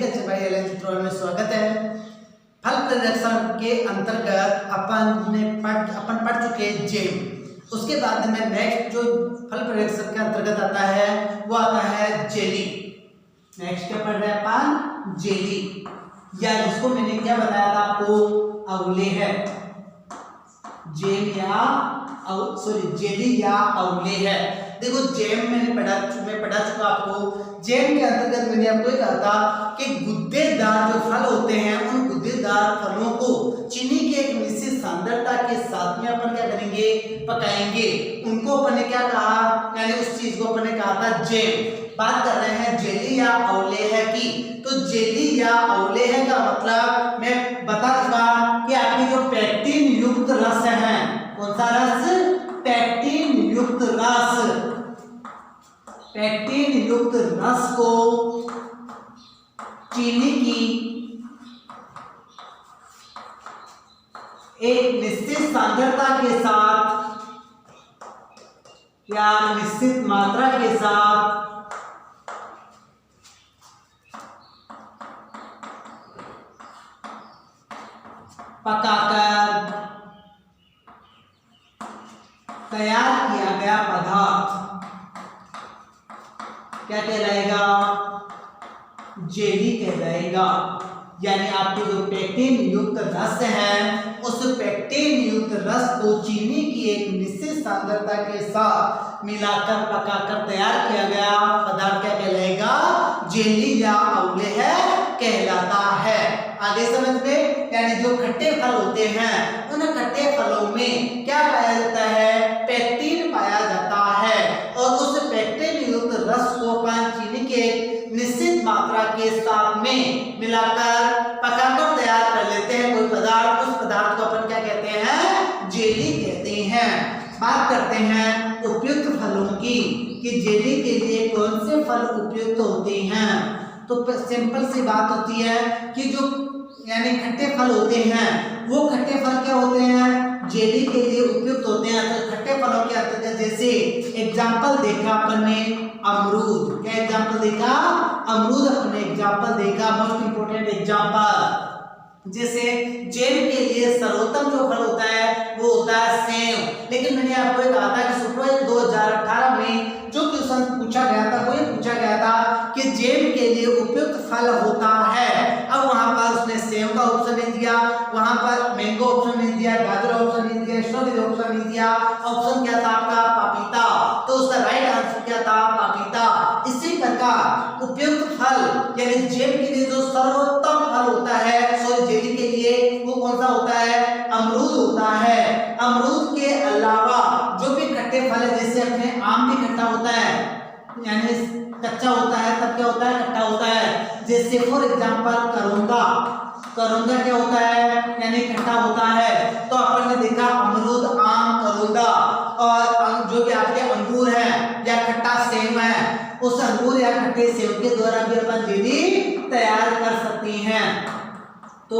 Agriculture by L चित्रोल में स्वागत है। फल परिरक्षण के अंतर्गत अपन पढ़ चुके जेम। उसके बाद में नेक्स्ट जो फल परिरक्षण के अंतर्गत आता है वो आता है जेली। नेक्स्ट क्या पढ़ रहे हैं अपन? जेली, या जिसको मैंने क्या बताया था आपको, अवले है। जेम या जेली या अवले है। देखो जेम मैं पढ़ा चुका आपको। जेम के अंतर्गत मैंने आपको कहा था कि गुद्देदार जो फल होते हैं उन गुद्देदार फलों को चीनी के एक निश्चित सांद्रता के साथ में अपन क्या करेंगे, पकाएंगे। उनको अपन ने क्या कहा, यानी उस चीज को अपन ने कहा था जेम। बात कर रहे हैं जेली या अवले है की। तो जेली या अवले है का मतलब मैं बता चुका कि आपकी जो पेक्टिन युक्त रस है, कौन सा रस? पेक्टिन युक्त रस। पेक्टिन युक्त रस को चीनी की एक निश्चित सांद्रता के साथ या निश्चित मात्रा के साथ पकाकर तैयार किया गया पदार्थ क्या कहलाएगा? जेली कहलाएगा। यानी आपके जो पेक्टिन युक्त रस है उस पेक्टिन युक्त रस को चीनी की एक निश्चित सांद्रता के साथ मिलाकर पकाकर तैयार किया गया पदार्थ क्या कहलाएगा? जेली या अवले है कहलाता है। आगे समझ में, यानी जो खट्टे फल होते हैं उन खट्टे फलों में क्या पाया जाता है? पेक्टिन पाया जाता है। और उस पेक्टिन युक्त रस को अपन चीनी के निश्चित मात्रा के साथ में मिलाकर पकाकर तैयार कर लेते हैं कोई पदार्थ। उस पदार्थ को अपन क्या कहते हैं? जेली कहते हैं। बात करते हैं उपयुक्त फलों की कि जेली के लिए कौन से फल उपयुक्त होते हैं। तो सिंपल सी बात होती है कि जो यानी खट्टे फल होते हैं वो खट्टे फल क्या होते हैं? जेली के लिए उपयुक्त होते हैं। तो खट्टे फलों के अंतर्गत जैसे एग्जाम्पल देखा अपन ने अमरूद। क्या एग्जाम्पल देखा? अमरूद अपन ने एग्जाम्पल देखा, मोस्ट इंपोर्टेंट एग्जाम्पल। जैसे जेम के लिए सर्वोत्तम जो फल होता है वो होता है सेब। लेकिन मैंने आपको कहा था कि सुपरवाइज 2018 में जो क्वेश्चन पूछा गया था वो ये पूछा गया था कि जेम के लिए उपयुक्त फल होता है। अब वहां पर उसने सेब का ऑप्शन नहीं दिया, वहां पर मैंगो ऑप्शन नहीं दिया, गाजर ऑप्शन नहीं दिया, स्ट्रॉबेरी ऑप्शन नहीं दिया। ऑप्शन क्या था आपका? पपीता। तो उसका राइट आंसर क्या था? पपीता। इसी प्रकार उपयुक्त फल यानी जेम के लिए जो सर्वोत्तम फल होता है, जेली के लिए वो कौन सा होता है? अमरूद होता है। अमरूद के अलावा जो भी खट्टे फल है, जैसे अपने आम भी खट्टा होता है, यानी कच्चा होता है तब क्या होता है? खट्टा होता है। जैसे फॉर एग्जांपल करोंदा। करोंदा क्या होता है? यानी खट्टा होता है। तो अपन ने देखा अमरूद, आम, करोंदा। और जो भी आपके अंगूर है या खट्टा सेब है, उस अंगूर या खट्टे सेब के द्वारा भी अपन जेली तैयार कर सकते हैं। तो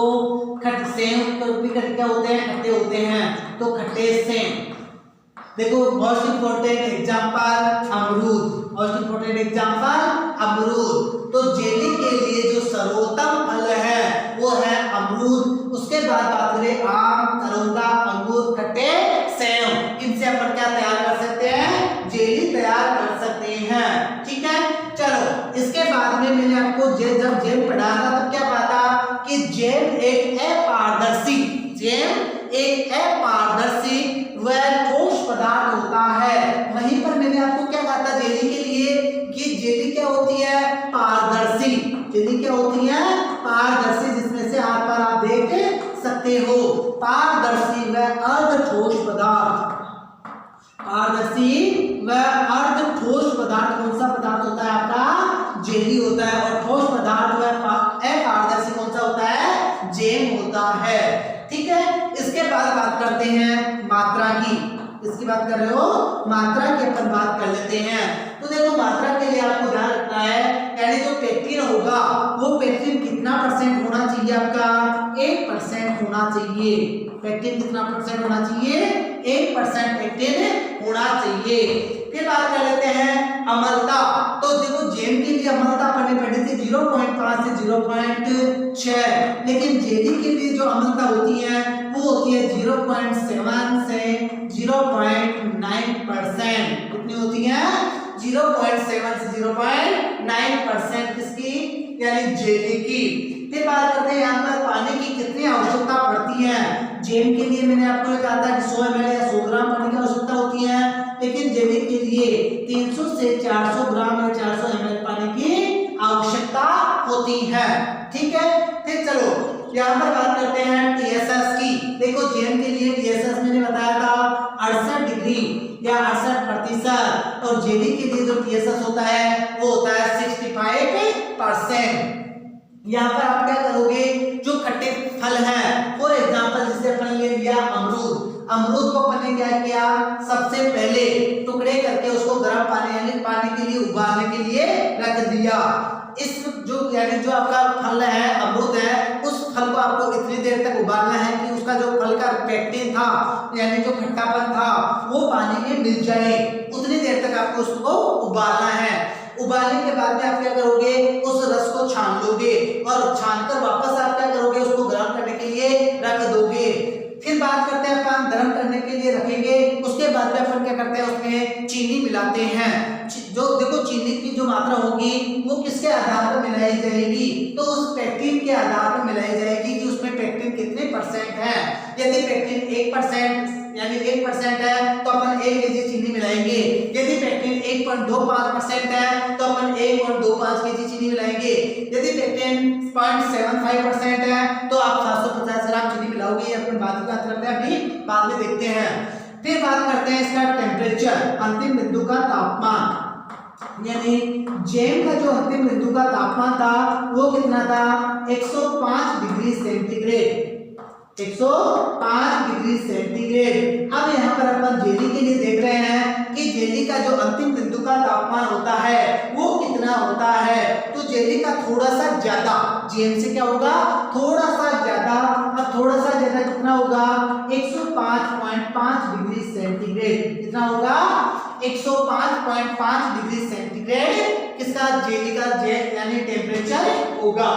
सेब भी क्या होते हैं? खट्टे होते हैं। तो खट्टे सेब। देखो मोस्ट इंपोर्टेंट एग्जांपल अमरूद, मोस्ट इंपोर्टेंट एग्जांपल अमरूद। तो जेली के लिए जो सर्वोत्तम फल है वो है अमरूद। उसके बाद बात करें आम, करोंदा, अंगूर, खट्टे सेब। इनसे अपन क्या तैयार कर सकते हैं? जेली तैयार कर सकते हैं। ठीक है, चलो इसके बाद में मैंने आपको जब जेम पढ़ा था तब क्या पढ़ा था कि जेम एक अपारदर्शी व ठोस पदार्थ होता है। वहीं पर मैंने आपको क्या कहा था जेली के लिए कि जेली क्या होती है? पारदर्शी। जेली क्या होती है? पारदर्शी, जिसमें से हाथ पर आप देख सकते हो। पारदर्शी व अर्ध ठोस पदार्थ। पारदर्शी व अर्ध ठोस पदार्थ कौन सा पदार्थ होता है? आपका जेली होता है। और ठोस पदार्थ व अपारदर्शी कौन सा होता है? जेम होता है। ठीक है, इसके बाद बात करते हैं मात्रा की। इसकी बात कर रहे हो, मात्रा की अपन बात कर लेते हैं। तो देखो मात्रा के लिए आपको ध्यान रखना है, यानी जो पेक्टिन होगा वो पेक्टिन कितना परसेंट होना चाहिए? आपका 1% होना चाहिए। पेक्टिन कितना परसेंट होना चाहिए? 1% पेक्टिन होना चाहिए। फिर बात कर लेते हैं अम्लता। तो देखो जेम के लिए अम्लता अपने पढ़ी थी 0.5 से 0.6, लेकिन जेली के लिए जो अम्लता होती है वो होती है 0.7 से 0.9%। कितनी होती है? 0.7 से 0.9% किसकी, यानी जेली की। फिर बात करते हैं यहाँ पर पानी की कितनी आवश्यकता पड़ती है। जेम के लिए मैंने आपको कहा था कि 100 ml या 100 ग्राम पानी की आवश्यकता होती है, लेकिन जेली के लिए 300 से 400 ग्राम या 400 ml पानी की आवश्यकता होती है। ठीक है, फिर चलो यहाँ पर बात करते हैं टीएसएस की। देखो जेम के लिए टीएसएस मैंने बताया था 68 डिग्री या 68%, और जेली के लिए जो टीएसएस होता है वो होता है 65%। यहाँ पर आप क्या करोगे, जो खट्टे फल हैं, फॉर एग्जाम्पल जैसे अपन ले लिया अमरूद, अमरूद को अपन ने क्या किया, सबसे पहले टुकड़े करके उसको गर्म पानी यानी पानी के लिए उबालने के लिए रख दिया। इस जो यानी जो आपका फल है अमरूद है, उस फल को आपको इतनी देर तक उबालना है कि उसका जो फल का पेक्टिन था यानी जो खट्टापन था वो पानी में मिल जाए, उतनी देर तक आपको उसको उबालना है। उबालने के बाद में आप क्या करोगे, उस रस को छान लोगे और छानकर वापस आप क्या करोगे, उसको गर्म करने के लिए रख दोगे। फिर बात करते हैं अपन गर्म करने के लिए रखेंगे, उसके बाद में अपन क्या करते हैं, उसमें चीनी मिलाते हैं। जो देखो चीनी की जो मात्रा होगी वो किसके आधार पर मिलाई जाएगी, तो उस पेक्टिन के आधार पर मिलाई जाएगी कि उसमें पेक्टिन कितने परसेंट है। यदि पेक्टिन 1% यानी 1% है तो अपन 1 kg चीनी मिलाएंगे। यदि पेक्टिन 1.25% है तो अपन 1.25 kg चीनी मिलाएंगे। यदि पेक्टिन 0.75% है तो आप 750 ग्राम चीनी मिलाओगे। अपन बात करते हैं, अभी बाद में देखते हैं। फिर बात करते हैं इसका टेम्परेचर, अंतिम बिंदु का तापमान, यानी जेम का जो अंतिम बिंदु का तापमान था वो कितना था, 105 डिग्री सेंटीग्रेड, 105 डिग्री सेंटीग्रेड। अब यहाँ पर अपन जेली के लिए देख रहे हैं कि जेली का जो अंतिम बिंदु का तापमान होता है वो कितना होता है, तो जेली का थोड़ा सा ज्यादा, जेम से क्या होगा, थोड़ा सा ज्यादा। अब थोड़ा सा ज्यादा कितना होगा, 105.5 डिग्री सेंटीग्रेड। कितना होगा, 105.5 डिग्री सेंटीग्रेड किसका, जेली का यानी टेम्परेचर होगा।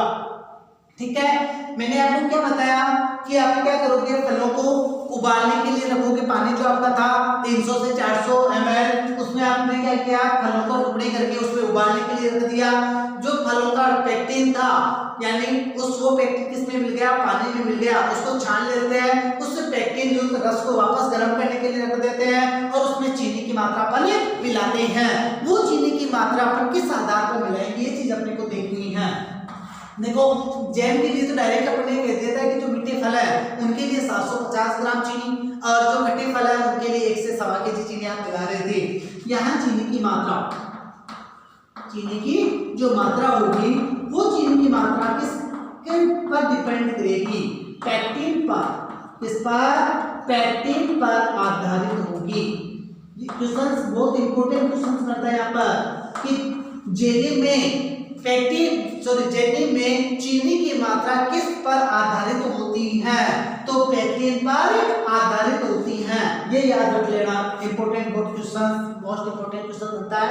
ठीक है, मैंने आपको क्या बताया कि आप क्या करोगे, फलों को उबालने के लिए रखोगे। पानी जो आपका था 300 से 400 ml, उसमें आपने क्या किया, फलों को टुकड़े करके उसमें उबालने के लिए रख दिया। जो फलों का पेक्टिन था यानी वो पेक्टिन किसमें मिल गया, पानी में मिल गया, उसको छान लेते हैं, उस पेक्टिन युक्त रस को वापस गर्म करने के लिए रख देते हैं और उसमें चीनी की मात्रा अपन मिलाते हैं। वो चीनी की मात्रा अपन किस आधार पर मिलाएंगे, ये चीज अपने को देखनी है। देखो जैम के लिए तो डायरेक्ट अपने कह देता है कि जो मीठे फल है उनके लिए 750 ग्राम चीनी और जो खट्टे फल है उनके लिए 1 से 1.25 kg चीनी आप मिला रहे थे। यहाँ चीनी की मात्रा, चीनी की जो मात्रा होगी वो चीनी की मात्रा किस पर डिपेंड करेगी, पेक्टिन पर। किस पर, पेक्टिन पर आधारित होगी। ये क्वेश्चंस बहुत इंपॉर्टेंट क्वेश्चंस करता है यहाँ पर कि जेली में जेली में चीनी की मात्रा किस पर आधारित होती है, तो पेक्टिन पर आधारित होती है। ये याद रख लेना, इंपॉर्टेंट बहुत क्वेश्चन, मोस्ट इंपॉर्टेंट क्वेश्चन होता है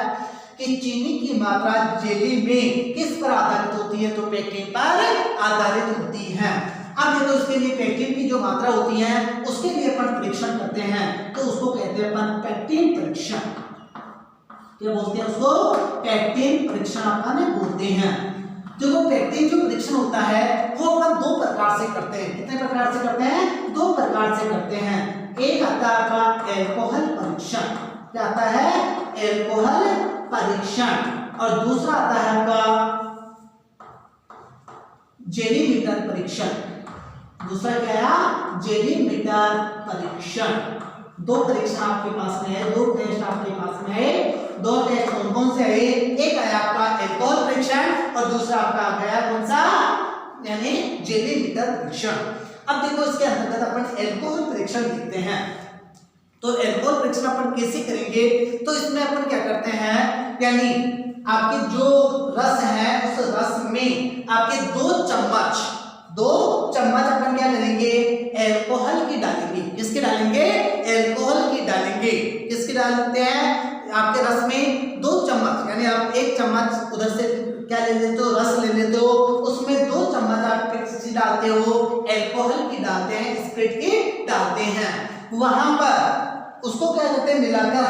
कि चीनी की मात्रा जेली में किस पर आधारित होती है, तो पेक्टिन पर आधारित होती है। अब देखो इसके लिए पेक्टिन की जो मात्रा होती है उसके लिए अपन परीक्षण करते हैं, तो उसको कहते हैं अपन पेक्टिन परीक्षण। क्या बोलते हैं उसको, पेक्टिन परीक्षण अपन बोलते हैं। देखो पेक्टिन जो परीक्षण होता है वो अपन 2 प्रकार से करते हैं। कितने प्रकार से करते हैं, 2 प्रकार से करते हैं। एक आता है आपका एल्कोहल परीक्षण, क्या आता है, एल्कोहल परीक्षण, और दूसरा आता है आपका जेलीमीटर परीक्षण। दूसरा क्या है, जेलीमीटर परीक्षण। 2 परीक्षण आपके पास में है, 2 टेस्ट आपके पास में है। 2 टेस्ट कौन कौन से है, एक है आपका एल्कोहल परीक्षण और दूसरा आपका गया कौन सा, यानी जेलीमीटर परीक्षण। अब देखो इसके अंतर्गत अपन एल्कोहल परीक्षण देखते हैं। तो एल्कोहल परीक्षण अपन कैसे करेंगे, तो इसमें अपन क्या करते हैं, यानी आपके जो रस है उस रस में आपके 2 चम्मच अपन क्या करेंगे, एल्कोहल की डालेंगे। किसके डालेंगे, एल्कोहल की डालेंगे। किसके डालते हैं, आपके रस में 2 चम्मच, यानी आप 1 चम्मच उधर से क्या ले लेते हो, रस ले लेते हो, उसमें 2 चम्मच आप किसकी डालते हो, अल्कोहल की डालते हैं, स्प्रिट की डालते हैं। वहां पर उसको क्या करते हैं, मिलाकर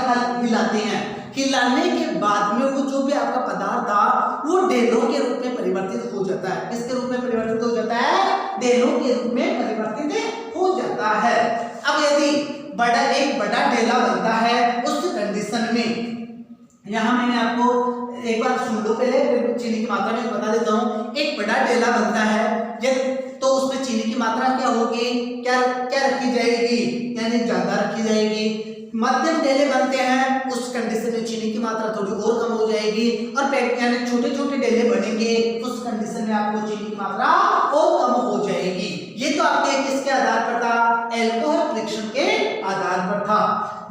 हिलाते हैं। हिलाने के बाद में वो जो भी आपका पदार्थ था वो डेलों के रूप में परिवर्तित हो जाता है। किसके रूप में परिवर्तित हो जाता है, डेलों के रूप में परिवर्तित हो जाता है। अब यदि एक बड़ा डेला बनता है उस कंडीशन में, यहाँ मैंने आपको एक बार सुन लो पहले, चीनी की मात्रा में बता देता हूँ। एक बड़ा डेला बनता है तो उसमें चीनी की मात्रा क्या होगी, क्या क्या रखी जाएगी, यानी ज्यादा रखी जाएगी। मध्यम डेले बनते हैं उस कंडीशन में चीनी की मात्रा थोड़ी और कम हो जाएगी, और यानी छोटे छोटे डेले बनेंगे उस कंडीशन में आपको चीनी की मात्रा और कम हो जाएगी। ये तो आपके किसके आधार पर था, अल्कोहल परीक्षण के आधार पर था।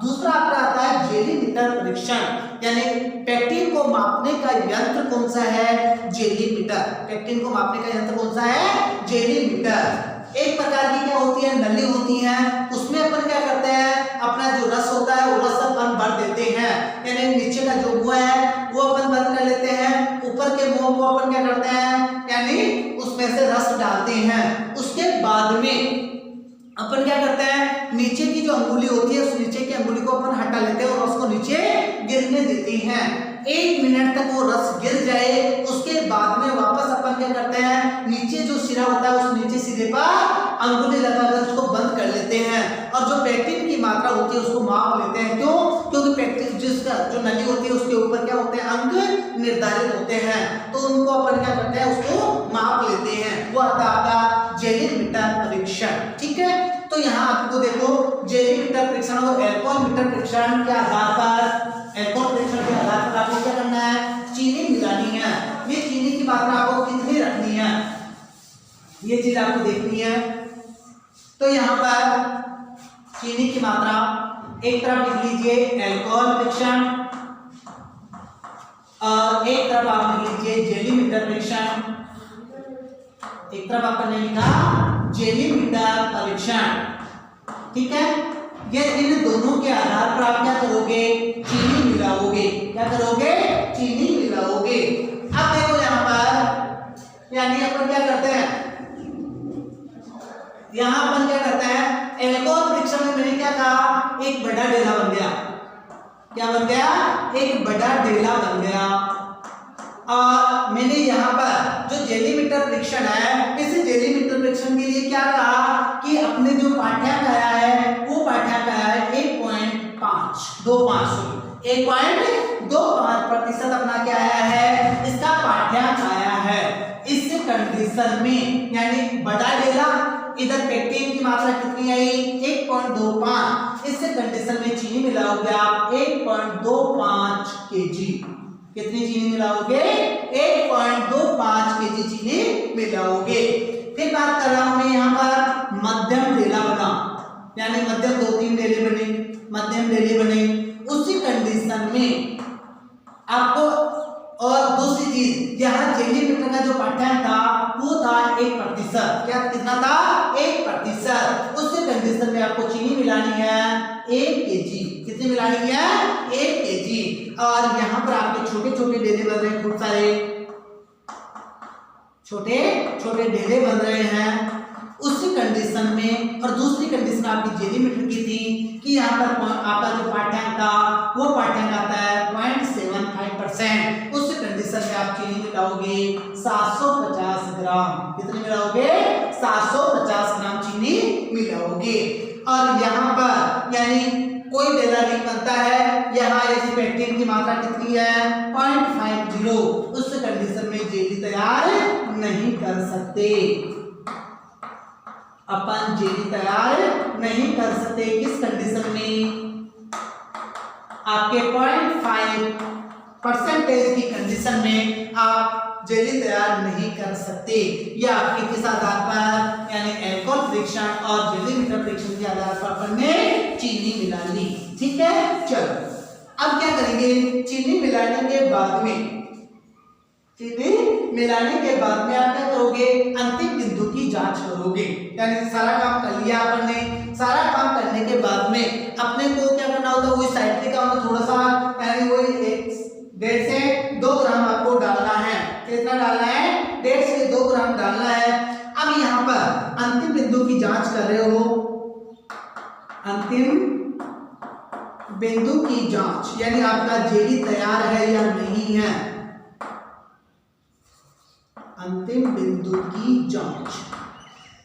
दूसरा आपका आता है जेलीमीटर परीक्षण, यानी पेक्टिन को मापने का यंत्र कौन सा है, जेलीमीटर। पेक्टिन को मापने का यंत्र कौन सा है, जेलीमीटर। एक प्रकार की क्या होती है, नली होती है, उसमें अपन क्या करते हैं, अपना जो रस होता है वो रस अपन भर देते हैं, यानी नीचे का जो मुंह है वो अपन बंद कर लेते हैं, ऊपर के मुंह को अपन क्या करते हैं, यानी उसमें से रस डालते हैं। उसके बाद में अपन क्या करते हैं, नीचे की जो अंगुली होती है उस नीचे की अंगुली को अपन हटा लेते हैं और उसको नीचे गिरने देते हैं। 1 मिनट तक वो रस गिर जाए, उसके बाद में वापस अपन क्या करते हैं, नीचे जो सिरा होता है उस नीचे सिरे पर अंगुली लगाकर उसको बंद कर लेते हैं, और जो पेक्टिन की मात्रा होती है उसको माप लेते हैं। क्यों, क्योंकि पेक्टिन जिसका जो नली होती है उसके ऊपर क्या होते हैं, अंक निर्धारित होते हैं, तो उनको अपन क्या करते हैं, उसको माप लेते हैं। वो आता आपका जेलीमीटर परीक्षण। ठीक है, तो यहाँ आपको देखो जेलीमीटर परीक्षण और अल्कोहल मीटर परीक्षण के आधार पर, अल्कोहल परीक्षण के आधार पर आपको क्या करना है, चीनी मिलानी है। ये चीनी की मात्रा आपको कितनी रखनी है, ये चीज आपको देखनी है। तो यहाँ पर चीनी की मात्रा एक तरफ लिख लीजिए अल्कोहल परीक्षण, और एक तरफ आप लिख लीजिए जेलीमीटर परीक्षण। एक तरफ आपने लिखा जेलीमीटर परीक्षण। ठीक है, ये इन दोनों के आधार पर आप क्या करोगे, चीनी मिलाओगे। क्या करोगे, चीनी मिलाओगे। अब देखो यहाँ पर, यानी अपन क्या करते हैं, यहाँ अपन क्या करते हैं, अल्कोहल परीक्षण में मैंने क्या कहा, एक बड़ा डेला बन गया। क्या बन गया, एक बड़ा डेला बन गया। और मैंने यहाँ पर जो जेलीमीटर परीक्षण है, इस जेलीमीटर परीक्षण के लिए क्या कहा कि अपने जो पाठ्यांक आया है वो पाठ्यांक आया है 1.25% अपना क्या आया है, इसका पाठ्यांक आया है। इस कंडीशन में यानी बड़ा डेला, इधर पेक्टिन की मात्रा कितनी आई, 1.25, इस कंडीशन में चीनी मिलाओगे आप 1.25 केजी। कितनी चीनी मिलाओगे, 1.25 केजी चीनी मिलाओगे। फिर बात कर रहा हूं मैं यहाँ पर मध्यम डेला बना, यानी मध्यम 2-3 डेले बने, मध्यम डेले बने, उसी कंडीशन में आपको, और दूसरी चीज यहाँ जेलीमीटर का जो पाठ्यांक था वो था 1%। क्या कितना था, 1%। उसी कंडीशन में आपको चीनी मिलानी है 1 केजी। कितनी मिलानी है, 1 केजी। और यहाँ पर आपके छोटे छोटे डेले बन रहे हैं, खूब सारे छोटे छोटे डेले बन रहे हैं। उसी कंडीशन में, और दूसरी कंडीशन आपकी जेलीमीटर की थी कि यहाँ पर आपका जो पाठ्यांक था वो पाठ्यांक आता है 0.75%। उस कंडीशन में आप चीनी मिलाओगे 750 ग्राम। कितने मिलाओगे, 750 ग्राम चीनी मिलाओगे। और यहाँ पर यानी कोई डेला नहीं बनता है, यहाँ यदि पेक्टिन की मात्रा कितनी है 0.50, उस कंडीशन में जेली तैयार नहीं कर सकते, अपन जेली तैयार नहीं कर सकते। किस कंडीशन में, आपके 0.5% की कंडीशन में आप जेली तैयार नहीं कर सकते। यह आपके किस आधार पर, यानी अल्कोहल परीक्षण और जेलीमीटर परीक्षण के आधार पर अपन ने चीनी मिला ली। ठीक है, चलो अब क्या करेंगे, चीनी मिलाने के बाद में चीनी मिलाने के बाद में आप क्या करोगे, अंतिम बिंदु की जांच करोगे। यानी सारा काम कर लिया अपन ने। सारा काम करने के बाद में अपने को क्या करना होता है, वही साइट्रिक अम्ल थोड़ा सा, यानी वही 1.5 से 2 ग्राम आपको डालना है। कितना डालना है, 1.5 से 2 ग्राम डालना है। अब यहाँ पर अंतिम बिंदु की जांच कर रहे हो, अंतिम बिंदु की जांच, यानी आपका जेली तैयार है या नहीं है। अंतिम बिंदु की जांच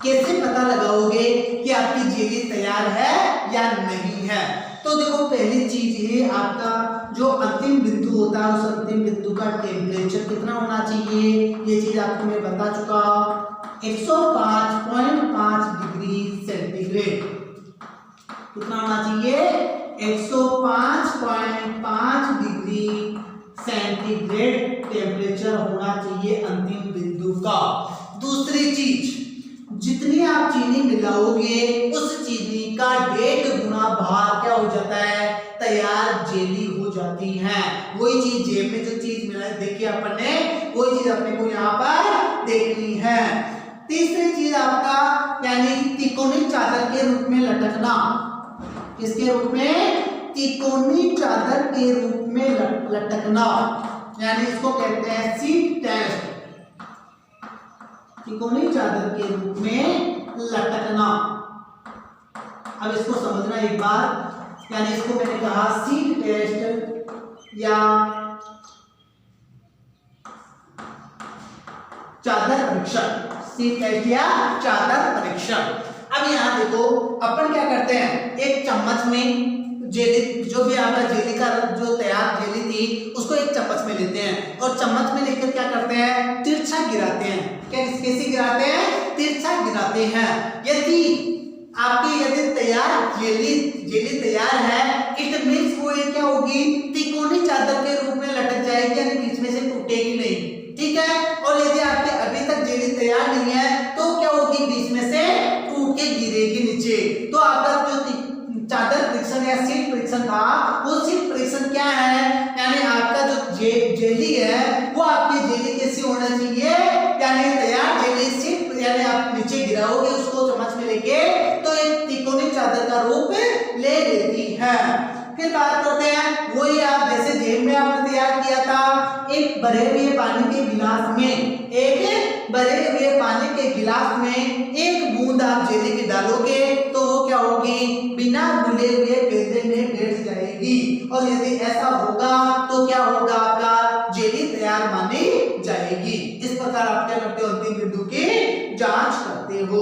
कैसे पता लगाओगे कि आपकी जेली तैयार है या नहीं है। तो देखो पहली चीज है आपका जो अंतिम बिंदु होता है, उस अंतिम बिंदु का टेम्परेचर कितना होना चाहिए, ये चीज आपको मैं बता चुका। 105.5 डिग्री सेंटीग्रेड कितना होना चाहिए, 105.5 डिग्री सेंटीग्रेड टेम्परेचर होना चाहिए अंतिम बिंदु का। दूसरी चीज, जितनी आप चीनी मिलाओगे उस चीनी का 1.5 गुना भार क्या हो जाता है, तैयार जेली हो जाती है। वही चीज जेब में जो चीज मिला देखी अपन ने, वही चीज अपने को यहाँ पर देखनी है। तीसरी चीज आपका यानी तिकोनी चादर के रूप में लटकना। किसके रूप में, तिकोनी चादर के रूप में लटकना, यानी इसको कहते हैं सीट टेस्ट। तिकोनी चादर के रूप में लटकना। अब इसको समझना एक बार, यानी इसको मैंने कहा सीट टेस्ट या चादर परीक्षण, सीट टेस्ट या चादर परीक्षण। अब यहाँ देखो अपन क्या करते हैं, एक चम्मच में जेली, जो भी आपका जेली का जो तैयार जेली थी उसको एक चम्मच में लेते हैं और चम्मच में लेकर क्या करते हैं, तिरछा गिराते हैं। कैसे गिराते हैं, तिरछा गिराते हैं। यदि आपकी तैयार जेली तैयार है, इट मींस वो क्या होगी, तिकोनी चादर के रूप में लटक जाएगी, यानी बीच में से टूटेगी नहीं। ठीक है। और यदि आपके अभी तक जेली तैयार नहीं है तो क्या होगी, बीच में से टूट के गिरेगी नीचे। तो आपका जो चादर परीक्षण या सीट परीक्षण था, वो सीट परीक्षण क्या है, यानी आपका जो जेली है वो आपकी जेली कैसी होना चाहिए, यानी तैयार जेली सीट, यानी आप नीचे गिराओगे उसको चम्मच में लेके तो एक तिकोनी चादर का रूप ले लेती है। फिर बात करते हैं, वही आप जैसे जेल में आपने तैयार किया था, एक भरे हुए पानी के गिलास में, एक भरे हुए पानी के गिलास में एक बूंद आप जेली की डालोगे तो वो क्या होगी, बिना घुले हुए पेंदे में बैठ जाएगी। और यदि ऐसा होगा तो क्या होगा, आपका जेली तैयार मानी जाएगी। इस प्रकार आप क्या करते हो, अंतिम बिंदु की जांच करते हो।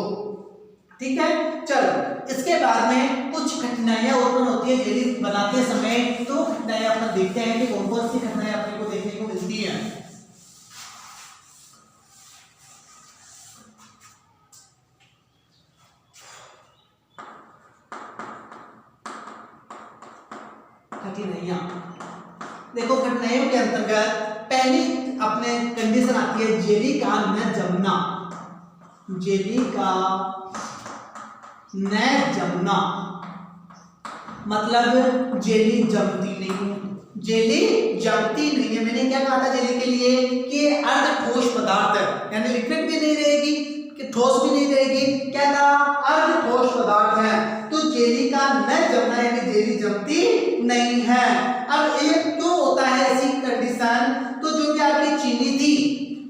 ठीक है। चलो इसके बाद में कुछ कठिनाइयां उत्पन्न होती है जेली बनाते समय, तो कठिनाइयां अपन देखते हैं कि कौन कौन सी कठिनाइयां अपने को देखने को मिलती है। कठिनाइयां देखो, कठिनाइयों के अंतर्गत पहली अपने कंडीशन आती है जेली का न जमना। जेली का न जमना मतलब जेली जमती नहीं, जेली जमती नहीं है। मैंने क्या कहा था जेली के लिए कि अर्ध ठोस पदार्थ है, यानी लिक्विड भी नहीं रहेगी कि ठोस भी नहीं रहेगी, क्या था, अर्ध ठोस पदार्थ है। तो जेली का न जमना यानी जेली जमती नहीं है। अब ये क्यों होता है ऐसी कंडीशन, तो जो भी आपकी चीनी थी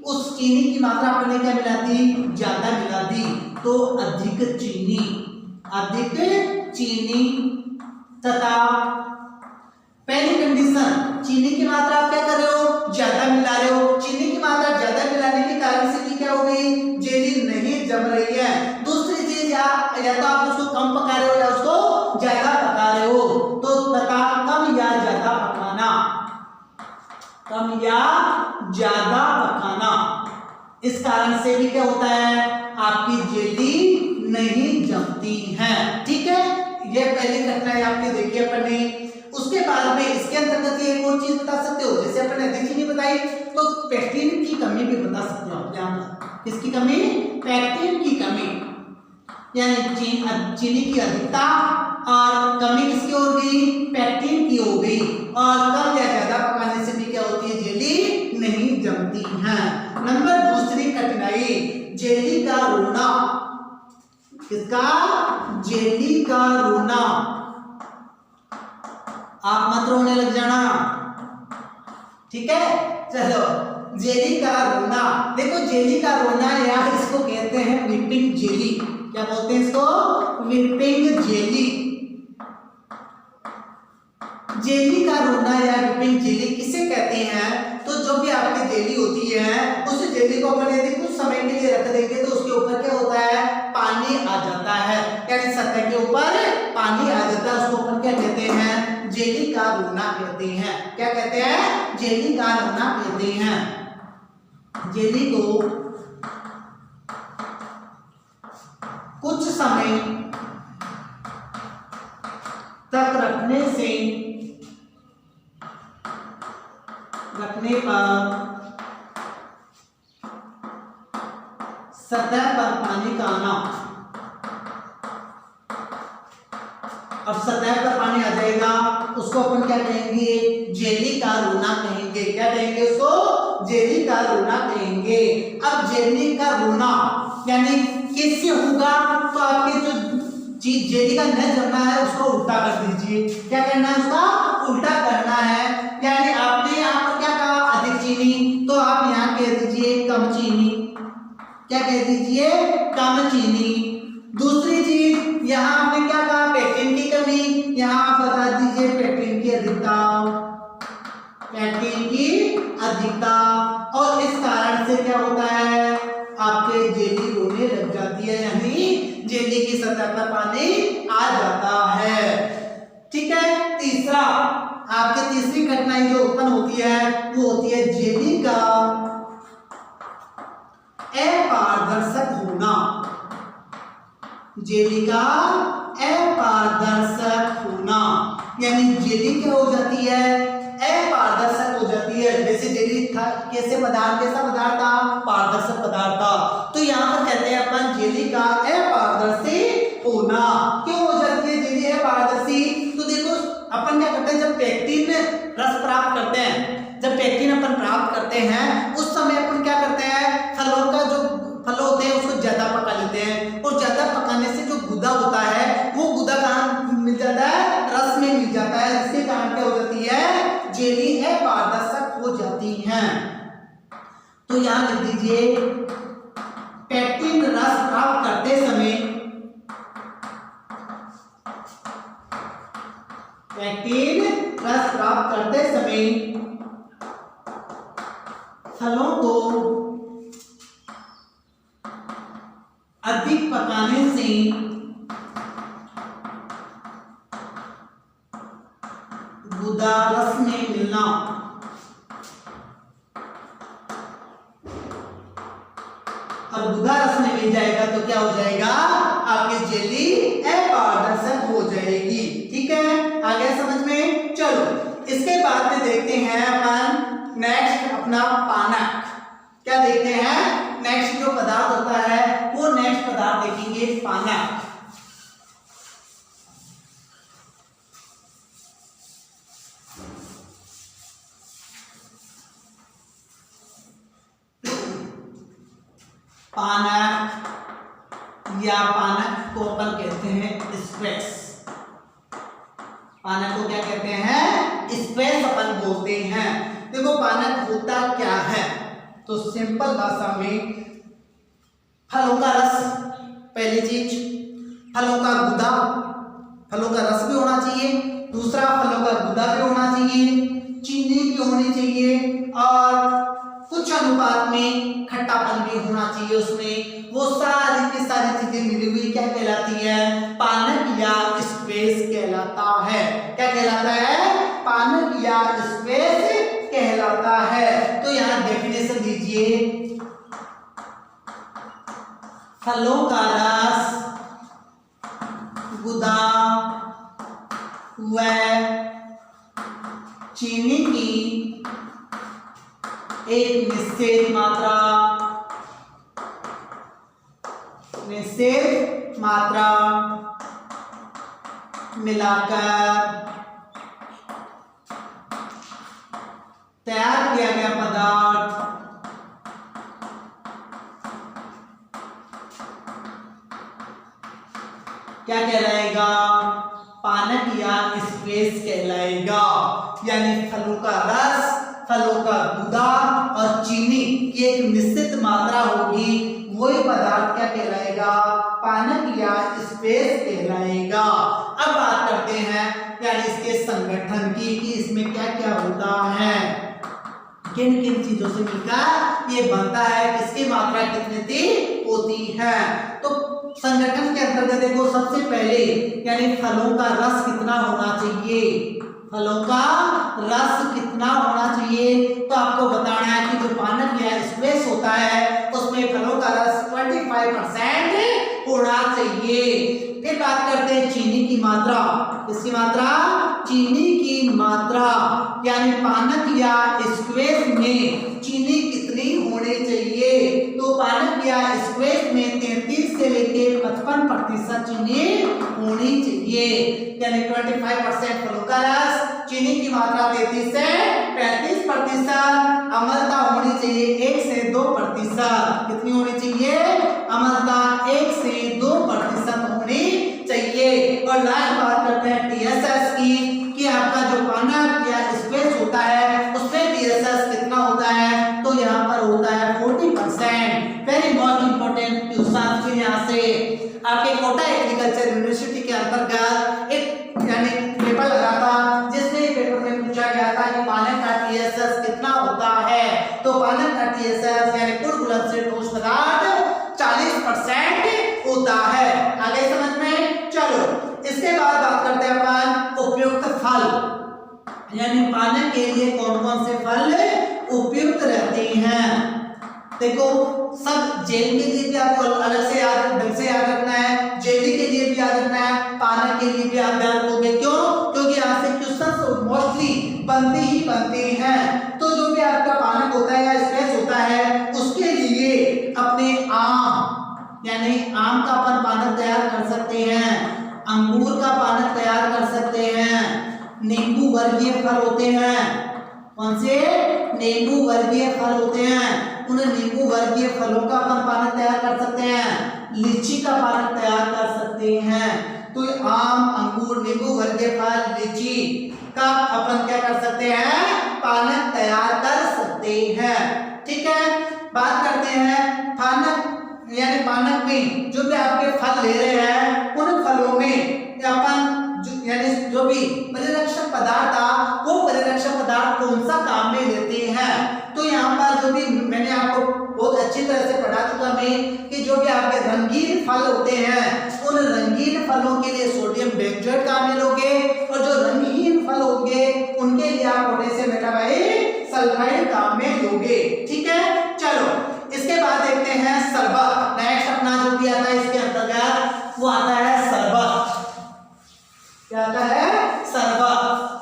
उस चीनी की मात्रा आपने क्या मिला दी, ज्यादा मिला दी, तो अधिक चीनी तथा पहली कंडीशन, चीनी की मात्रा आप क्या कर रहे हो, ज्यादा मिला रहे हो। चीनी की मात्रा ज्यादा मिलाने के कारण से क्या हो गई, जेली नहीं जम रही है। दूसरी चीज या तो आप उसको कम पका रहे हो या उसको ज्यादा पका रहे हो। तो तथा कम या ज्यादा पकाना, कम या ज्यादा पकाना, इस कारण से भी क्या होता है, आपकी जेली नहीं जमती है। ठीक है। ये पहली कठिनाई आपने देखी अपन ने। उसके बाद में इसके अंतर्गत एक और चीज बता सकते हो, जैसे अपन ने अधिक चीनी बताई तो पेक्टिन की कमी भी बता सकते हो। यहाँ पर किसकी कमी, पेक्टिन की कमी, यानी चीनी की अधिकता और कमी किसकी हो गई, पेक्टिन की हो गई। और कम या ज्यादा पकाने से भी क्या होती है, जेली नहीं जमती हैं। नंबर दूसरी कठिनाई, जेली का रोना। किसका? जेली का रोना। आप मत रोने लग जाना, ठीक है। चलो, जेली का रोना। देखो, जेली का रोना या इसको कहते हैं विपिंग जेली। क्या बोलते हैं इसको? Whipping jelly. जेली का रोना या विपिंग जेली किसे कहते हैं? तो जो भी आपकी जेली होती है, उस जेली को अपन यदि कुछ समय के लिए रख देंगे तो उसके ऊपर क्या होता है? पानी आ जाता है, यानी सतह के ऊपर पानी आ जाता है। उसको अपन क्या कहते हैं? जेली का रोना कहते हैं। क्या कहते हैं? जेली का रोना कहते हैं। जेली को कुछ समय तक रखने पर सतह पर पानी का आना। अब सतह पर पानी आ जाएगा, उसको अपन क्या कहेंगे? जेली का रोना कहेंगे। क्या कहेंगे उसको? जेली का रोना कहेंगे। अब जेली का रोना यानी कैसे होगा? तो आपके जो चीज जेली का न जमना है उसको उल्टा कर दीजिए। क्या करना है? उसका उल्टा करना है। यानी आपने यहाँ पर क्या कहा? अधिक चीनी, तो आप यहाँ कह दीजिए कम चीनी। क्या कह दीजिए? कम चीनी। दूसरी चीज, यहाँ आपने क्या कहा? पेक्टिन की कमी, यहाँ आप बता दीजिए पेक्टिन की अधिकता। पेक्टिन की अधिकता। और इस कारण से क्या होता है? आपके जेली रोने लग जाती है, यानी जेली की सतह पर पानी आ जाता है। ठीक है। तीसरा, आपके तीसरी घटनाएं जो उत्पन्न होती है वो होती है जेली का अपारदर्शक होना। जेली का अपारदर्शक होना, यानी जेली क्या हो जाती है? अपारदर्शक हो जाती है। जैसे जेली था कैसा पदार्थ था? पारदर्शक पदार्थ था। तो यहाँ पर कहते हैं अपन जेली का अपारदर्शी होना। क्यों हो जाती है जेली अपारदर्शी? तो देखो, अपन क्या करते हैं? जब पेक्टिन रस प्राप्त करते हैं, जब पेक्टिन अपन प्राप्त करते हैं, उस समय अपन क्या करते हैं? फलों का जो फल होते हैं उसको ज्यादा पका लेते हैं, और ज्यादा पकाने से जो गुदा होता है वो गुदा कहाँ मिल जाता है? रस में मिल जाता है, जिसके कारण क्या हो जाती है? जेली अपारदर्शक हो जाती है। तो यहां लिख दीजिए, पेक्टिन रस प्राप्त करते समय, पेक्टिन रस प्राप्त करते समय फलों को अधिक पकाने से गुदा रस में मिलना और गुदा रस में मिल जाएगा तो क्या हो जाएगा? आपकी जेली अपारदर्शक हो जाएगी। ठीक है, आ गया समझ में? चलो, इसके बाद में देखते हैं अपन नेक्स्ट अपना पानक। क्या देखते हैं? नेक्स्ट जो पदार्थ होता है वो नेक्स्ट पदार्थ देखेंगे पानक। पानक या पानक को अपन कहते हैं स्क्वैश। पानक को क्या कहते हैं? स्क्वैश अपन बोलते हैं। देखो, पानक होता क्या है? तो सिंपल भाषा में फलों का रस, पहली चीज, फलों का गुदा, फलों का रस भी होना चाहिए, दूसरा फलों का गुदा भी होना चाहिए, चीनी भी होनी चाहिए, और कुछ अनुपात में खट्टापन भी होना चाहिए उसमें। वो सारी की सारी चीजें मिली हुई क्या कहलाती है? पानक या स्क्वैश कहलाता है। क्या कहलाता है? पानक या स्क्वैश कहलाता है। तो यहाँ डेफिनेशन दीजिए, फलों का रस, गुदा व चीनी की एक निश्चित मात्रा मिलाकर तैयार किया गया पदार्थ क्या कहलाएगा? पानक या स्क्वैश कहलाएगा। यानी फलों का रस, फलों का गुदा और चीनी की एक निश्चित मात्रा होगी, वही पदार्थ क्या कहलाएगा? पानक या स्क्वैश कहलाएगा। अब बात करते हैं यानी इसके संगठन की कि इसमें क्या क्या होता है, किन किन चीजों से मिलकर ये बनता है, किसकी मात्रा कितनी होती है। तो संगठन के अंतर्गत देखो, सबसे पहले यानी फलों का रस कितना होना चाहिए, फलों का रस कितना होना चाहिए, तो आपको बताना है कि जो पानक या स्क्वैश होता है उसमें फलों का रस 25% होना चाहिए। फिर बात करते हैं चीनी की मात्रा। किसकी मात्रा? चीनी की मात्रा, यानी पानक या स्क्वैश में चीनी कितनी होनी चाहिए, तो पानक या स्क्वैश में 33 से लेकर 55% चीनी होनी चाहिए। यानी 25% फलों का रस, चीनी की मात्रा 33 से 35%, अम्लता होनी चाहिए 1 से 2%। कितनी होनी चाहिए? अम्लता 1 से 2% होनी चाहिए। और लास्ट बात करते हैं TSS की, कि आपका जो पानक या स्क्वैश होता है उसमें TSS कितना होता है, तो यहाँ पर होता है 40%। वेरी मोस्ट इंपोर्टेंट क्वेश्चन फिर यहाँ से आपके कोटा एग्रीकल्चर यूनिवर्सिटी के अंतर्गत एक यानी पेपर लगा था, जिसमें पेपर में पूछा गया था कि पानक का TSS कितना होता है, तो पानक का TSS यानी कुल घुलनशील ठोस पदार्थ 40% होता है। आगे समझ में? चलो इसके बाद बात करते हैं अपन उपयुक्त फल, यानी पानक के लिए कौन कौन से फल उपयुक्त रहते हैं। देखो, सब जेल के लिए भी आपको अलग से ढंग से याद रखना है, जेली के लिए भी याद रखना है, पानक के लिए भी आप ध्यान रखोगे। क्यों? क्योंकि यहाँ से क्वेश्चन मोस्टली बनते ही बनते हैं। तो जो भी आपका पानक होता है या स्क्वैश होता है, उसके लिए अपने आम यानी आम का अपन पानक तैयार कर सकते हैं, अंगूर का पानक तैयार कर सकते हैं, नींबू वर्गीय फल होते हैं। कौन से? नींबू वर्गीय फल होते हैं, उन नींबू वर्गीय फलों का अपन पानक तैयार कर सकते हैं, लीची का पानक तैयार कर सकते हैं। तो आम, अंगूर, नींबू वर्गीय फल, लीची का अपन क्या कर सकते हैं? पानक तैयार कर सकते हैं। ठीक है, बात करते हैं पानक यानी पानक में जो भी आपके फल ले रहे हैं, उन फलों में अपन यानी जो भी परिरक्षक पदार्थ था, वो परिरक्षक पदार्थ कौन सा काम में लेते हैं। तो यहाँ पर जो भी मैंने आपको बहुत अच्छी तरह से पढ़ा चुका मैं कि जो भी आपके रंगीन फल होते हैं, उन रंगीन फलों के लिए सोडियम बेंजोएट काम में लोगे, और जो रंगहीन फल होंगे उनके लिए आप पोटेशियम मेटाबाइसल्फाइड काम में लोगे। ठीक है, चलो इसके बाद देखते हैं शरबत। नेक्स्ट अपना जो भी आता है इसके अंतर्गत वो आता है शरबत। क्या आता है? शरबत।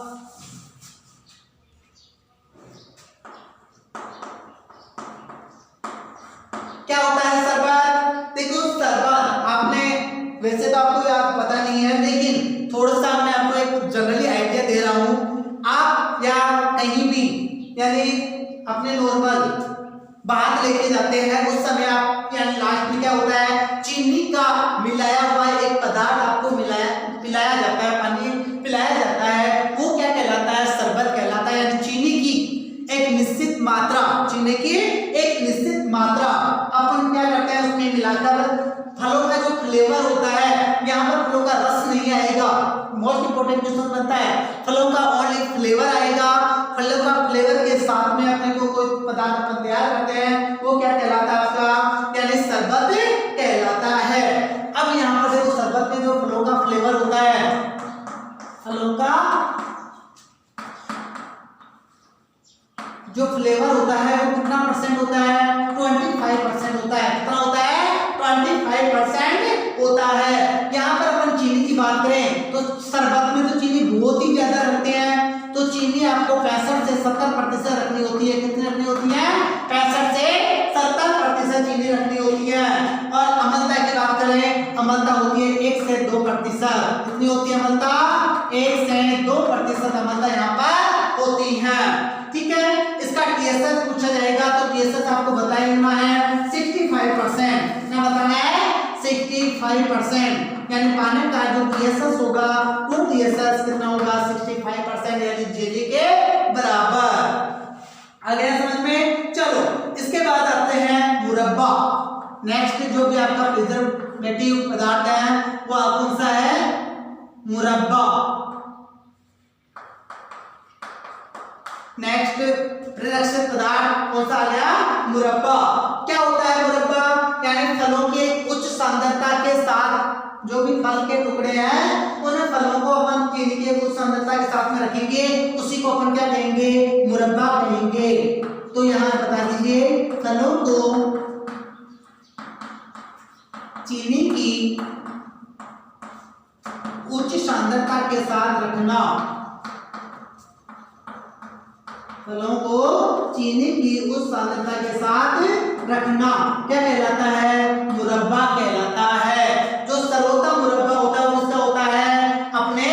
क्या होता है शरबत? देखो, शरबत आपने वैसे तो आपको याद पता नहीं है, लेकिन थोड़ा सा मैं आपको एक जनरली आइडिया दे रहा हूं। आप या कहीं भी यानी अपने नॉर्मल बात लेके जाते हैं, उस समय आप यानी लास्ट में क्या होता है? चीनी का मिलाया हुआ एक पदार्थ आपको पिलाया जाता है, पानी पिलाया जाता है, वो क्या कहलाता है? शरबत कहलाता है। यानी चीनी की एक निश्चित मात्रा, चीनी की एक निश्चित मात्रा अपन क्या करते हैं उसमें मिलाकर, फलों का जो फ्लेवर होता है, यहाँ पर फलों का रस नहीं आएगा, मोस्ट इंपोर्टेंट क्वेश्चन बनता है, फलों का ओनली फ्लेवर आएगा। फलों का फ्लेवर के साथ में अपने को कोई पदार्थ अपन तैयार करते हैं, वो क्या कहलाता है? आपका यानी शरबत कहलाता है। अब यहाँ पर देखो, शरबत में जो फलों का फ्लेवर होता है, फलों का जो फ्लेवर होता है वो कितना परसेंट होता है? 25% होता है। कितना होता है? 25% होता है। यहाँ पर अपन चीनी की बात करें तो शरबत में तो चीनी बहुत ही ज्यादा रखते हैं, तो चीनी आपको 65 से 70% रखनी होती है। कितनी रखनी होती है? 65 से 70% चीनी रखनी होती है। और अम्लता की बात करें, अम्लता होती है 1 से 2%। कितनी होती है अम्लता? 1 से 2% अम्लता यहाँ पर होती है। ठीक है, इसका TSS पूछा जाएगा तो TSS आपको बताना है 65%। क्या बताना है? 65%, यानी पानी का जो TSS होगा वो TSS कितना होगा 65%, यानी जेली के बराबर। आ गया समझ में? चलो इसके बाद आते हैं मुरब्बा। नेक्स्ट जो भी आपका प्रिजर्वेटिव पदार्थ है वो कौन सा है? मुरब्बा। नेक्स्ट प्रतिरक्षक पदार्थ कौन सा आ गया? मुरब्बा। क्या होता है मुरब्बा? यानी फलों के उच्च सांद्रता के साथ जो भी फल के टुकड़े हैं उन फलों को अपन चीनी के उच्च सांद्रता के साथ में रखेंगे, उसी को अपन क्या कहेंगे? मुरब्बा कहेंगे। तो यहाँ बता दीजिए, फलों को चीनी की उच्च सांद्रता के साथ रखना, फलों को चीनी की उच्च सांद्रता के साथ रखना क्या कहलाता है? मुरब्बा कहलाता है। जो सर्वोत्तम मुरब्बा होता है उसका होता है अपने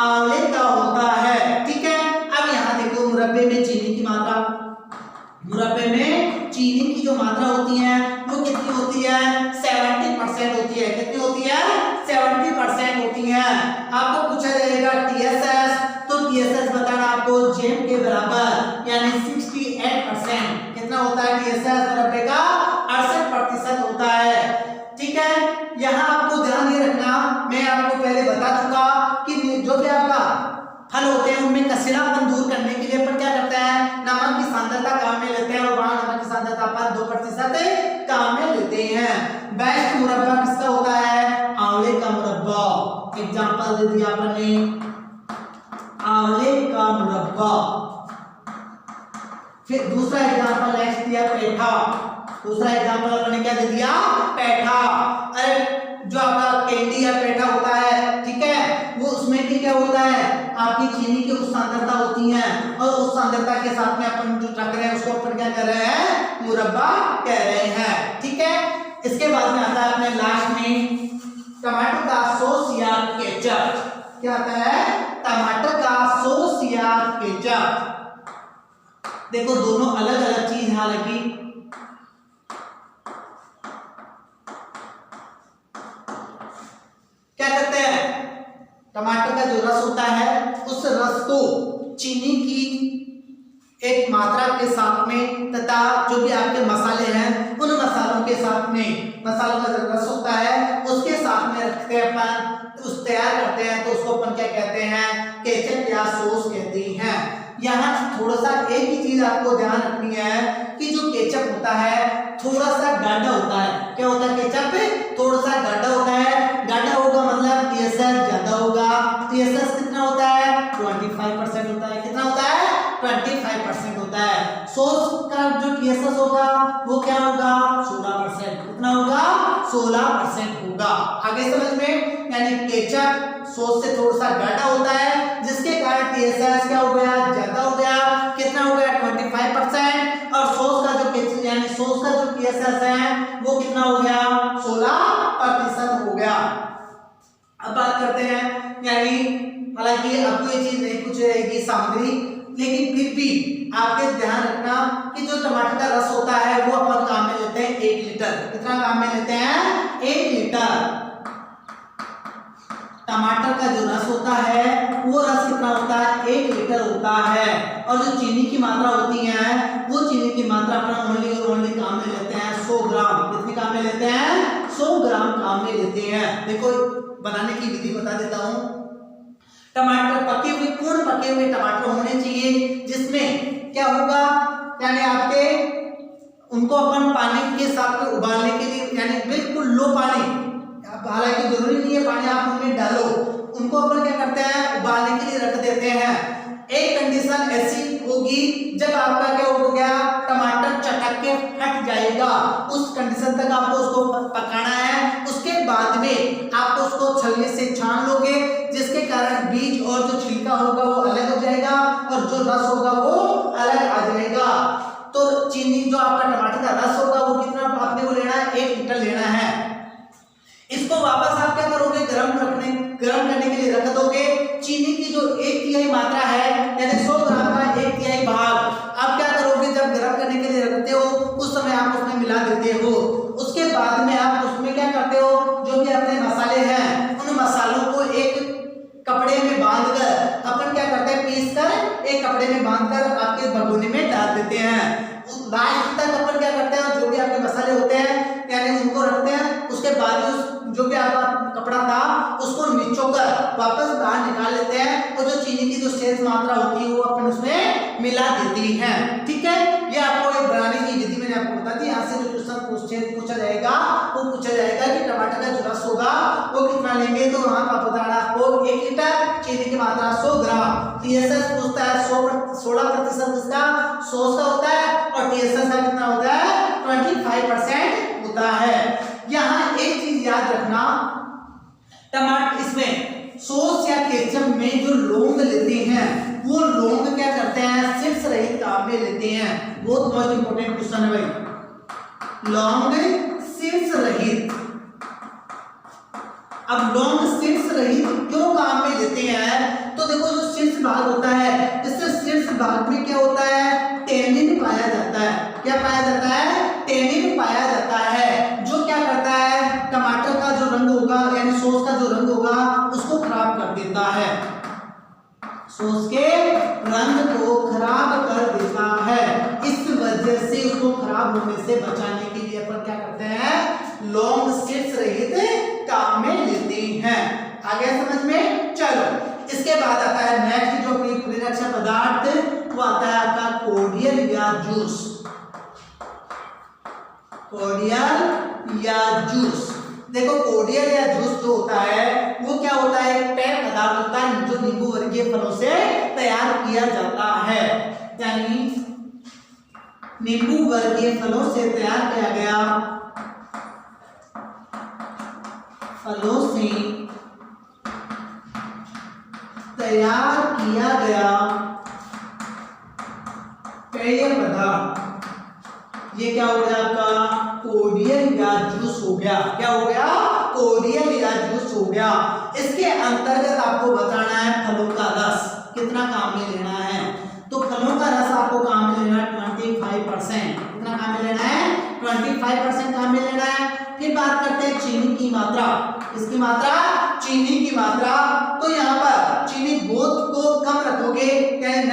आंवले का होता है। ठीक है, अब यहाँ देखो मुरब्बे में चीनी की मात्रा, मुरब्बे में चीनी की जो मात्रा होती है वो कितनी होती है? 70% होती है। कितनी होती है? 70% होती है। आपको पूछा जाएगा TSS, तो TSS बताना आपको जेम के बराबर, यानी 68%। कितना होता है TSS मुरब्बे का? 68% होता है। ठीक है, यहाँ आपको ध्यान ये रखना, मैं आपको पहले बता चुका कि जो भी आपका फल होते हैं उनमें कसीलापन दूर करने के लिए अपन क्या करते हैं? नमक की सांद्रता काम में लेते हैं, और वहां नमक की सांद्रता अपन 2% काम में लेते हैं। बेस्ट मुरब्बा किसका होता है? आंवले का मुरब्बा। एग्जांपल दे दिया अपन ने, आंवले का मुरब्बा। फिर दूसरा एग्जांपल नेक्स्ट दिया पेठा। दूसरा एग्जांपल अपन ने क्या दे दिया? पेठा। अरे जो आपका कैंडी या पेठा होता है, ठीक है, वो उसमें भी क्या होता है? आपकी चीनी की उच्च सांद्रता होती है, और उस सांद्रता के साथ में अपन जो रख रहे हैं उसको अपन क्या कर रहे हैं? मुरब्बा कह रहे हैं। ठीक है, इसके बाद में आता है अपने लास्ट में टमाटर का सॉस या केचप। क्या आता है? टमाटर का सॉस या केचप। देखो दोनों अलग अलग चीज है, हालांकि क्या करते हैं? टमाटर का जो रस होता है उस रस को चीनी की एक मात्रा के साथ में, तथा जो भी आपके मसाले हैं उन मसालों के साथ में, मसालों का जो रस होता है उसके साथ में रखते हैं अपन, उस तैयार करते हैं, तो उसको अपन क्या कहते हैं? केचप या सॉस कहते हैं। यहाँ थोड़ा सा एक ही चीज आपको ध्यान रखनी है कि जो केचप होता है थोड़ा सा गाढ़ा होता है। क्या होता है? केचप थोड़ा सा गाढ़ा होता है। गाढ़ा होगा मतलब TSS ज्यादा होगा। TSS कितना होता है? 25% होता है। कितना होता है? 25% होता है। सॉस का जो TSS होगा वो क्या होगा? 16%। कितना होगा? 16% होगा। आगे समझ में? यानी केचप सॉस से थोड़ा सा गाढ़ा होता है, जिसके कारण TSS क्या हो गया? ज्यादा हो गया। कितना हो गया? 25%। और सॉस का जो यानी सॉस का जो TSS है वो कितना हो गया? 16% हो गया। अब बात करते हैं, यानी हालांकि आपको ये चीज नहीं पूछ रहेगी सामग्री, लेकिन फिर भी आपके ध्यान रखना कि जो टमाटर का रस होता है वो अपन काम में लेते हैं 1 लीटर। कितना काम में लेते हैं? 1 लीटर। टमाटर का जो रस होता है वो रस कितना होता है? 1 लीटर होता है। और जो चीनी की मात्रा होती है वो चीनी की मात्रा अपना ओनली और ओनली काम में लेते हैं 100 ग्राम। कितनी काम में लेते हैं? 100 ग्राम काम में लेते हैं। देखो बनाने की विधि बता देता हूँ। टमाटर पके हुए, पूर्ण पके हुए टमाटर होने चाहिए, जिसमें क्या होगा? यानी आपके उनको अपन पानी के साथ में उबालने के लिए, यानी बिल्कुल लो पानी, हालांकि जरूरी नहीं है पानी आप उनमें डालो, उनको अपन क्या करते हैं? उबालने के लिए रख देते हैं। एक कंडीशन ऐसी होगी जब आपका क्या हो गया? टमाटर चटक के फट जाएगा, उस कंडीशन तक आपको उसको पकाना है। उसके बाद में आप उसको छलनी से छान लोगे, जिसके कारण बीज और जो छिलका होगा वो अलग हो जाएगा, और जो रस होगा वो अलग आ जाएगा। तो चीनी जो आपका टमाटर का रस होगा वो कितना आपने को लेना है? 1 लीटर लेना है। इसको वापस आप क्या करोगे? गर्म करने के लिए रख दोगे। चीनी की जो 1/3 मात्रा है, यानी 100 ग्राम का 1/3 भाग आप क्या करोगे? जब गर्म करने के लिए रखते हो उस समय आप उसमें मिला देते हो। उसके बाद में आप उसमें क्या करते हो? बाद उस जो भी आपका कपड़ा था उसको निचोकर वापस बाहर निकाल लेते हैं और जो चीनी की जो शेष मात्रा होती है वो अपन उसमें मिला देती हैं। ठीक है, ये आपको एक बनाने की विधि मैंने आपको बता दी। यहाँ से जो क्वेश्चन पूछा जाएगा वो पूछा जाएगा कि टमाटर का जो रस होगा वो कितना लेंगे, तो वहां का बताना आपको 1 लीटर, चीनी की मात्रा 100 ग्राम। टीएसएस पूछता है 16% इसका 100 का होता है और टीएसएस का कितना होता है 25% होता है। यहाँ एक चीज याद रखना, टमाटर इसमें सॉस या केचप में जो लौंग लेते हैं वो लौंग क्या करते हैं, सीड्स रहित काम में लेते हैं। बहुत मोस्ट इंपोर्टेंट क्वेश्चन है भाई, लौंग सीड्स रहित। अब लौंग सीड्स रहित क्यों काम में लेते हैं, तो देखो जो सीड्स भाग होता है, इससे सीड्स भाग में क्या होता है, टेनिन पाया जाता है। क्या पाया जाता है, टेनिन पाया जाता है, जो क्या करता है टमाटर का जो रंग होगा यानी सॉस का जो रंग होगा उसको खराब कर देता है, सॉस के रंग को खराब कर देता है। इस वजह से उसको खराब होने से बचाने के लिए अपन क्या करते हैं, लौंग सीड्स रहित काम में लेते हैं। आ गया समझ में। चलो इसके बाद आता है नेक्स्ट जो प्रतिरक्षक पदार्थ, वो आता है आपका कोर्डियल या जूस। कोर्डियल या जूस, देखो कोर्डियल या जूस जो होता है वो क्या होता है, एक पेय पदार्थ होता है जो नींबू वर्गीय फलों से तैयार किया जाता है। यानी नींबू वर्गीय फलों से तैयार किया गया, फलों से तैयार किया गया पेय पदार्थ, ये क्या हो गया आपका कोर्डियल या जूस हो गया। क्या हो गया, कोर्डियल या जूस हो गया। इसके अंतर्गत आपको बताना है फलों का रस कितना काम में लेना है, तो फलों का रस आपको काम में लेना है 25%। कितना काम में लेना है, 25% काम में लेना है। फिर बात करते हैं चीनी की मात्रा, इसकी मात्रा, चीनी की मात्रा, तो यहाँ पर चीनी बहुत को कम रखोगे यानी न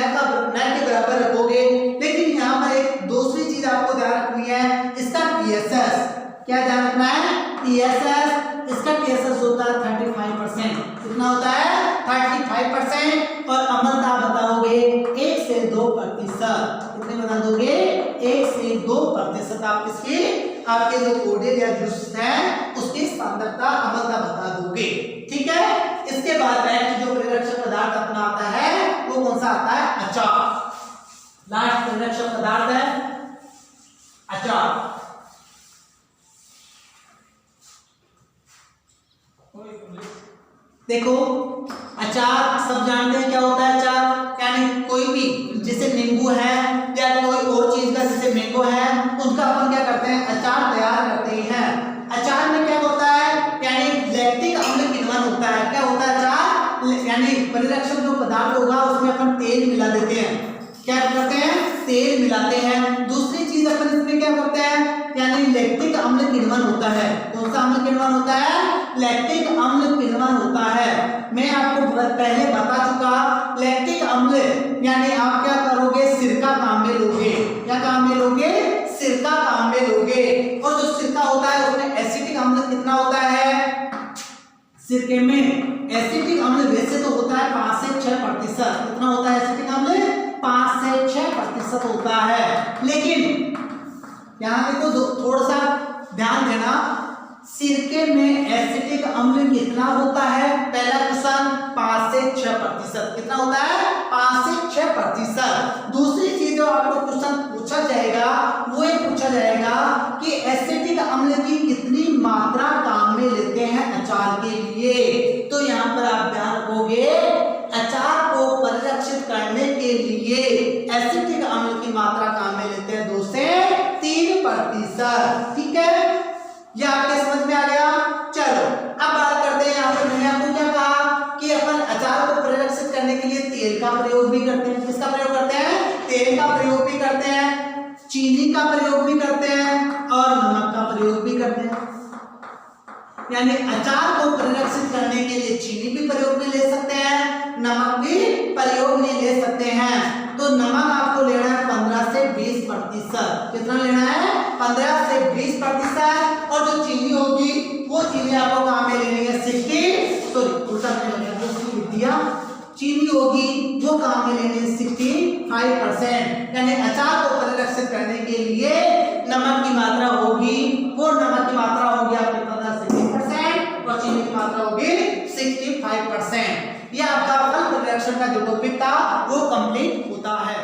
के बराबर रखोगे, लेकिन यहाँ पर एक दूसरी चीज आपको ध्यान रखनी है, इसका टीएसएस। क्या ध्यान रखना है, टीएसएस। इसका टीएसएस होता है 35%। कितना होता है 35%। और अम्लता बताओगे 1 से 2%। कितने बता दोगे, 1 से 2% आप किसकी, आपके जो कोर्डियल या जूस है उसकी सांद्रता अम्लता बता दोगे। ठीक है, इसके बाद नेक्स्ट जो प्रतिरक्षक पदार्थ अपना आता है वो कौन सा आता है, अचार। लास्ट प्रतिरक्षक पदार्थ है अचार। देखो अचार सब जानते हैं क्या होता है अचार, यानी कोई भी जैसे नींबू है या कोई और चीज का जैसे मैंगो है उनका अपन क्या करते हैं, अचार तैयार करते हैं। अचार में क्या होता है, यानी लैक्टिक अम्ल किण्वन होता है। क्या होता है अचार, यानी परिरक्षक जो पदार्थ होगा उसमें अपन तेल मिला देते हैं। क्या करते हैं, तेल मिलाते हैं। दूसरी चीज अपन इसमें क्या करते हैं, यानी लैक्टिक अम्ल किण्वन होता है। कौन सा अम्ल किण्वन होता है, लैक्टिक अम्ल किण्वन होता है। मैं आपको पहले बता चुका, लैक्टिक अम्ल यानी आप क्या करोगे, सिरका काम में लोगे। क्या काम में लोगे, सिरका काम में लोगे। और जो सिरका होता है उसमें एसिटिक अम्ल कितना होता है, सिरके में एसिटिक अम्ल वैसे तो होता है 5 से 6%। कितना होता है एसिटिक अम्ल, 5 से 6% होता है। लेकिन यहाँ देखो थोड़ा सा ध्यान देना, सिरके में एसिटिक अम्ल कितना होता है, पहला क्वेश्चन 5 से 6%। कितना होता है, 5 से 6%। दूसरी चीज जो आपको क्वेश्चन पूछा जाएगा वो ये पूछा जाएगा कि एसिटिक अम्ल की कितनी मात्रा काम में लेते हैं अचार के लिए। तो यहाँ पर आप ध्यान रखोगे, अचार को परिरक्षित करने के लिए एसिटिक अम्ल की मात्रा काम में लेते हैं 2 से 3%। ठीक है, ये आपके समझ में आ गया। चलो अब बात करते हैं, यहाँ पर मैंने आपको क्या कहा कि अपन अचार को परिरक्षित करने के लिए तेल का प्रयोग भी करते हैं। किसका प्रयोग करते हैं, तेल का प्रयोग भी करते हैं, चीनी का प्रयोग भी करते हैं और नमक का प्रयोग भी करते हैं। यानी अचार को परिरक्षित करने के लिए चीनी भी प्रयोग में ले सकते हैं, नमक भी प्रयोग में ले सकते हैं। तो नमक आपको लेना है 15 से 20%। कितना लेना है, 15 से 20%। और जो चीनी होगी वो वो चीनी आपको काम में लेनी है 60, सॉरी उल्टा मैंने लिख दिया, चीनी होगी वो काम में लेनी है 65%, यानी अचार को परिलक्षित करने के लिए नमक की मात्रा होगी, वो नमक की मात्रा होगी आपके पास 60% और चीनी की मात्रा होगी 65%। ये आपका फल परिलक्षण का जो टॉपिक था वो कंप्लीट होता है।